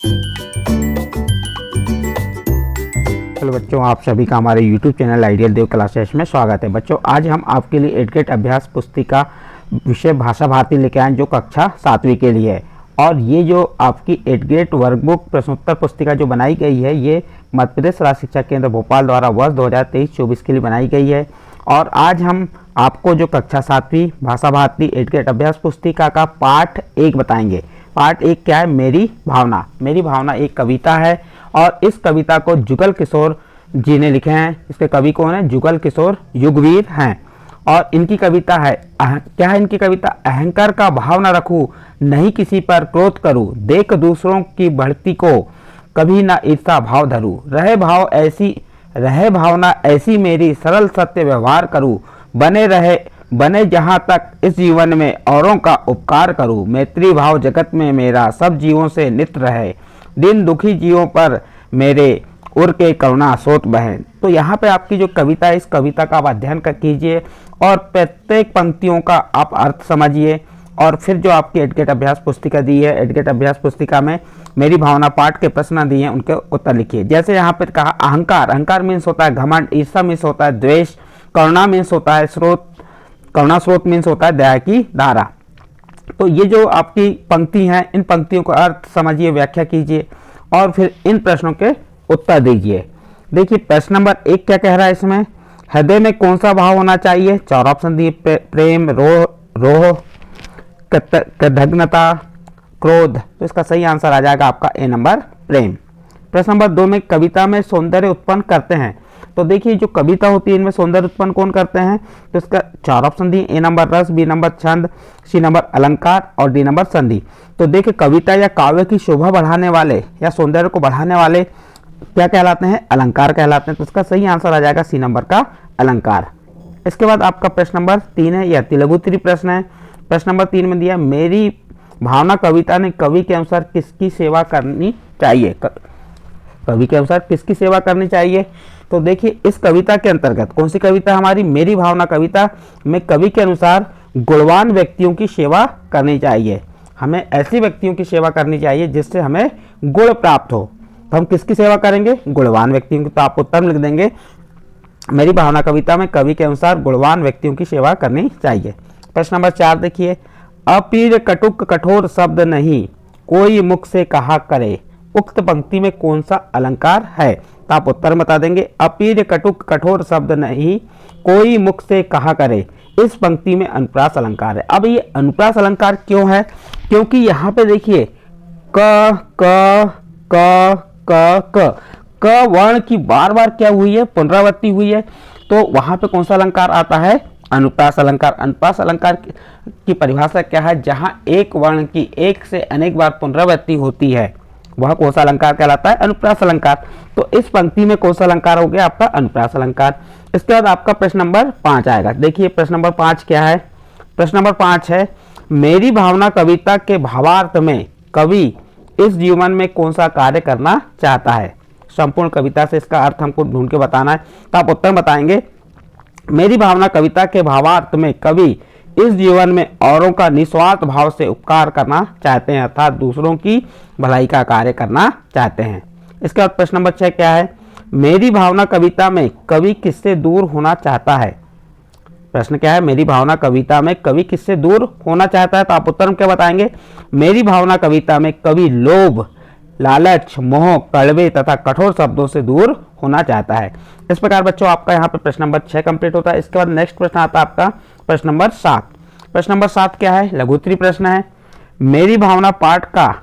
Hello बच्चों, आप सभी का हमारे YouTube चैनल आइडियल देव क्लासेस में स्वागत है। बच्चों, आज हम आपके लिए एडगेट अभ्यास पुस्तिका विषय भाषा भारती लेके आए जो कक्षा 7वीं के लिए है। और ये जो आपकी एडगेट वर्कबुक प्रश्नोत्तर पुस्तिका जो बनाई गई है, ये मध्य प्रदेश राज्य शिक्षा केंद्र भोपाल द्वारा वर्ष 2023-24 के लिए बनाई गई है। और आज हम आपको जो कक्षा 7वीं भाषा भारती एडगेट अभ्यास पुस्तिका का पाठ 1 बताएंगे। पाठ 1 क्या है? मेरी भावना। मेरी भावना एक कविता है और इस कविता को जुगल किशोर जी ने लिखे हैं। इसके कवि कौन है? जुगल किशोर युगवीर हैं। और इनकी कविता है क्या है इनकी कविता? अहंकार का भाव न रखूं, नहीं किसी पर क्रोध करूं, देख दूसरों की बढ़ती को कभी ना ईर्षा भाव धरूं, रहे भावना ऐसी मेरी, सरल सत्य व्यवहार करूं, बने जहां तक इस जीवन में औरों का उपकार करूं, मैत्री भाव जगत में मेरा सब जीवों से नित रहे, दिन दुखी जीवों पर मेरे उर के करुणा स्रोत बहे। तो यहाँ पे आपकी जो कविता है, इस कविता का आप अध्ययन कीजिए और प्रत्येक पंक्तियों का आप अर्थ समझिए। और फिर जो आपकी एडगेट अभ्यास पुस्तिका दी है, एडगेट अभ्यास पुस्तिका में मेरी भावना पाठ के प्रश्न दिए हैं, उनके उत्तर लिखिए। जैसे यहाँ पे कहा अहंकार, अहंकार मीन्स होता है घमंड, ईर्ष्या मीन्स होता है द्वेष, करुणा मीन्स होता है स्रोत, करुणा स्रोत मीन्स होता है दया की धारा। तो ये जो आपकी पंक्ति हैं, इन पंक्तियों का अर्थ समझिए, व्याख्या कीजिए और फिर इन प्रश्नों के उत्तर दीजिए। देखिए प्रश्न नंबर 1 क्या कह रहा है इसमें? हृदय में कौन सा भाव होना चाहिए? 4 ऑप्शन दिए, प्रेम, रोह, कृतज्ञता, क्रोध। तो इसका सही आंसर आ जाएगा आपका ए नंबर, प्रेम। प्रश्न नंबर 2 में कविता में सौंदर्य उत्पन्न करते हैं। तो देखिए जो कविता होती है इनमें सौंदर्य उत्पन्न कौन करते हैं? तो इसका 4 ऑप्शन दिए, ए नंबर रस, बी नंबर छंद, सी नंबर अलंकार और डी नंबर संधि। तो देखिए कविता या काव्य की शोभा बढ़ाने वाले या सौंदर्य को बढ़ाने वाले क्या कहलाते हैं? अलंकार कहलाते हैं। तो इसका सही आंसर आ जाएगा सी नंबर का अलंकार। इसके बाद आपका प्रश्न नंबर 3 है, यह लघुत्तरीय प्रश्न है। प्रश्न नंबर 3 में दिया मेरी भावना कविता ने कवि के अनुसार किसकी सेवा करनी चाहिए? कवि के अनुसार किसकी सेवा करनी चाहिए? तो देखिए इस कविता के अंतर्गत कौन सी कविता हमारी? मेरी भावना कविता में कवि के अनुसार गुणवान व्यक्तियों की सेवा करनी चाहिए। हमें ऐसे व्यक्तियों की सेवा करनी चाहिए जिससे हमें गुण प्राप्त हो। तो हम किसकी सेवा करेंगे? गुणवान व्यक्तियों की। तो आप उत्तर लिख देंगे मेरी भावना कविता में कवि के अनुसार गुणवान व्यक्तियों की सेवा करनी चाहिए। प्रश्न नंबर 4 देखिए, अपीर कटुक कठोर शब्द नहीं, कोई मुख से कहा करे, उक्त पंक्ति में कौन सा अलंकार है? तो आप उत्तर बता देंगे अपीर कटुक कठोर शब्द नहीं, कोई मुख से कहा करे, इस पंक्ति में अनुप्रास अलंकार है। अब ये अनुप्रास अलंकार क्यों है? क्योंकि यहाँ पे देखिए क वर्ण की बार बार क्या हुई है? पुनरावृत्ति हुई है। तो वहां पे कौन सा अलंकार आता है? अनुप्रास अलंकार। अनुप्रास अलंकार की परिभाषा क्या है? जहां एक वर्ण की एक से अनेक बार पुनरावृत्ति होती है वह कौन सा अलंकार कहलाता है? अनुप्रास अलंकार। तो इस पंक्ति में कौन सा अलंकार हो गया? आपका अनुप्रास अलंकार। इसके बाद आपका प्रश्न नंबर 5 आएगा। देखिए प्रश्न नंबर 5 क्या है? प्रश्न नंबर 5 है मेरी भावना कविता के भावार्थ में कवि इस जीवन में कौन सा कार्य करना चाहता है? संपूर्ण कविता से इसका अर्थ हमको ढूंढ के बताना है। तो आप उत्तर बताएंगे मेरी भावना कविता के भावार्थ में कवि इस जीवन में औरों का निस्वार्थ भाव से उपकार करना चाहते हैं, अर्थात दूसरों की भलाई का कार्य करना चाहते हैं। इसके बाद प्रश्न नंबर 6 क्या है? मेरी भावना कविता में कवि किससे दूर होना चाहता है? प्रश्न क्या है? मेरी भावना कविता में कवि किससे दूर होना चाहता है? तो आप उत्तर में क्या बताएंगे? मेरी भावना कविता में कवि लोभ, लालच, मोह, कड़वे तथा कठोर शब्दों से दूर होना चाहता है। इस प्रकार बच्चों आपका यहाँ पे प्रश्न नंबर 6 कंप्लीट होता है। इसके बाद नेक्स्ट प्रश्न आता है आपका प्रश्न नंबर 7। प्रश्न नंबर 7 क्या है? लघुत्तरीय प्रश्न है। मेरी भावना पाठ का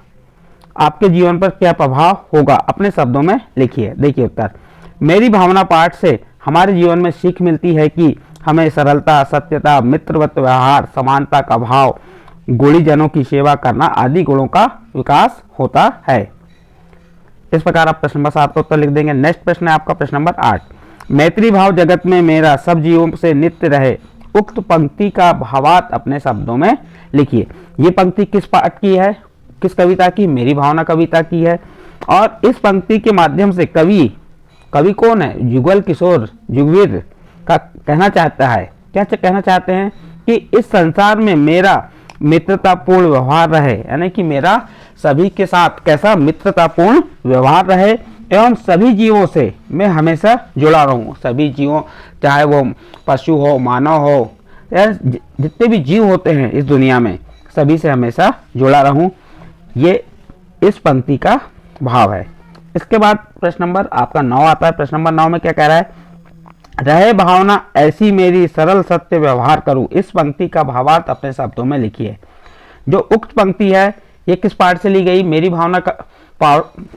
आपके जीवन पर क्या प्रभाव होगा? अपने शब्दों में लिखिए। देखिए उत्तर, मेरी भावना पाठ से हमारे जीवन में सीख मिलती है कि हमें सरलता, सत्यता, मित्रवत व्यवहार, समानता का भाव, गुणीजनों की सेवा करना आदि गुणों का विकास होता है। इस प्रकार आप प्रश्न नंबर 7 का उत्तर लिख देंगे। नेक्स्ट प्रश्न है आपका प्रश्न नंबर 8। मैत्री भाव जगत में मेरा सब जीवों से नित्य रहे, उक्त पंक्ति का भावार्थ अपने शब्दों में लिखिए। ये पंक्ति किस पाठ की है? किस कविता की? मेरी भावना कविता की है। और इस पंक्ति के माध्यम से कवि कौन है? जुगल किशोर युगवीर का कहना चाहता है। क्या कहना चाहते हैं? कि इस संसार में मेरा मित्रतापूर्ण व्यवहार रहे, यानी कि मेरा सभी के साथ कैसा मित्रतापूर्ण व्यवहार रहे एवं सभी जीवों से मैं हमेशा जुड़ा रहूं। सभी जीवों, चाहे वो पशु हो, मानव हो, या जितने भी जीव होते हैं इस दुनिया में, सभी से हमेशा जुड़ा रहूं। ये इस पंक्ति का भाव है। इसके बाद प्रश्न नंबर आपका 9 आता है। प्रश्न नंबर 9 में क्या कह रहा है? रहे भावना ऐसी मेरी सरल सत्य व्यवहार करूं। इस पंक्ति का भावार्थ अपने शब्दों में लिखिए। जो उक्त पंक्ति है ये किस पाठ से ली गई? मेरी भावना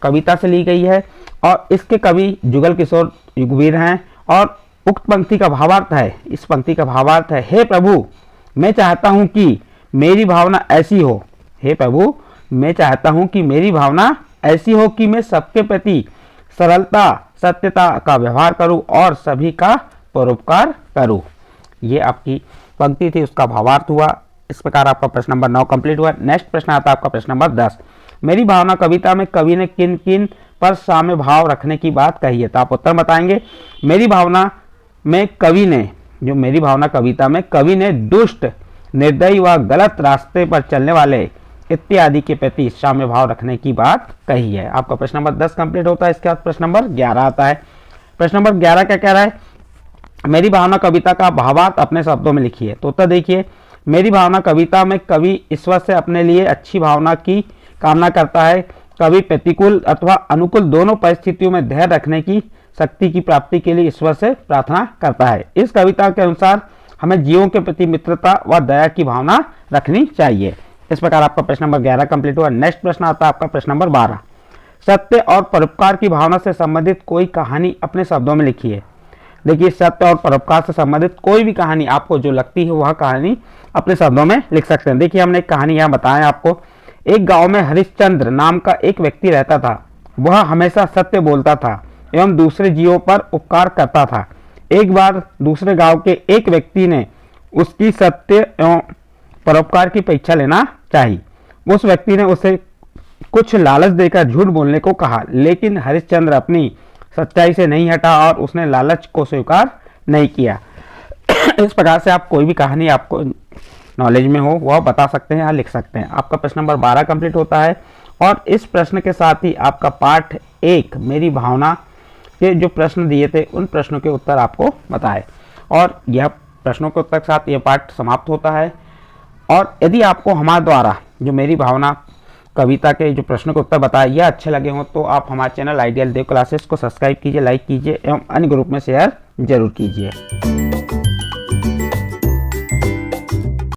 कविता से ली गई है और इसके कवि जुगल किशोर युगवीर हैं। और उक्त पंक्ति का भावार्थ है, इस पंक्ति का भावार्थ है, हे प्रभु मैं चाहता हूं कि मेरी भावना ऐसी हो। हे प्रभु मैं चाहता हूं कि मेरी भावना ऐसी हो कि मैं सबके प्रति सरलता सत्यता का व्यवहार करूं और सभी का परोपकार करूं। ये आपकी पंक्ति थी, उसका भावार्थ हुआ। इस प्रकार आपका प्रश्न नंबर 9 कंप्लीट हुआ। नेक्स्ट प्रश्न आता है आपका प्रश्न नंबर 10। मेरी भावना कविता में कवि ने किन किन पर साम्य भाव रखने की बात कही है? तो आप उत्तर बताएंगे। मेरी भावना में कवि ने, जो मेरी भावना कविता में कवि ने दुष्ट, निर्दयी व गलत रास्ते पर चलने वाले इत्यादि के प्रति साम्य भाव रखने की बात कही है। आपका प्रश्न नंबर 10 कंप्लीट होता है। इसके बाद प्रश्न नंबर 11 आता है। प्रश्न नंबर 11 क्या कह रहा है? मेरी भावना कविता का भावार्थ अपने शब्दों में लिखिए। तो उत्तर देखिए, मेरी भावना कविता में कवि ईश्वर से अपने लिए अच्छी भावना की कामना करता है। कवि प्रतिकूल अथवा अनुकूल दोनों परिस्थितियों में धैर्य रखने की शक्ति की प्राप्ति के लिए ईश्वर से प्रार्थना करता है। इस कविता के अनुसार हमें जीवों के प्रति मित्रता व दया की भावना रखनी चाहिए। इस प्रकार आपका प्रश्न नंबर 11 कंप्लीट हुआ। नेक्स्ट प्रश्न आता है आपका प्रश्न नंबर 12। सत्य और परोपकार की भावना से संबंधित कोई कहानी अपने शब्दों में लिखिए। देखिए, सत्य और परोपकार से संबंधित कोई भी कहानी आपको जो लगती है वह कहानी अपने शब्दों में लिख सकते हैं। देखिए, हमने एक कहानी यहाँ बताया आपको। एक गांव में हरिश्चंद्र नाम का एक व्यक्ति रहता था। वह हमेशा सत्य बोलता था एवं दूसरे जीवों पर उपकार करता था। एक बार दूसरे गांव के एक व्यक्ति ने उसकी सत्य एवं परोपकार की परीक्षा लेना चाहिए। उस व्यक्ति ने उसे कुछ लालच देकर झूठ बोलने को कहा, लेकिन हरिश्चंद्र अपनी सच्चाई से नहीं हटा और उसने लालच को स्वीकार नहीं किया। इस प्रकार से आप कोई भी कहानी आपको नॉलेज में हो वह बता सकते हैं या लिख सकते हैं। आपका प्रश्न नंबर 12 कंप्लीट होता है। और इस प्रश्न के साथ ही आपका पाठ 1 मेरी भावना के जो प्रश्न दिए थे उन प्रश्नों के उत्तर आपको बताए। और यह प्रश्नों के उत्तर के साथ यह पाठ समाप्त होता है। और यदि आपको हमारे द्वारा जो मेरी भावना कविता के जो प्रश्नों के उत्तर बताए यह अच्छे लगे हों तो आप हमारे चैनल आइडियल देव क्लासेस को सब्सक्राइब कीजिए, लाइक कीजिए एवं अन्य ग्रुप में शेयर जरूर कीजिए।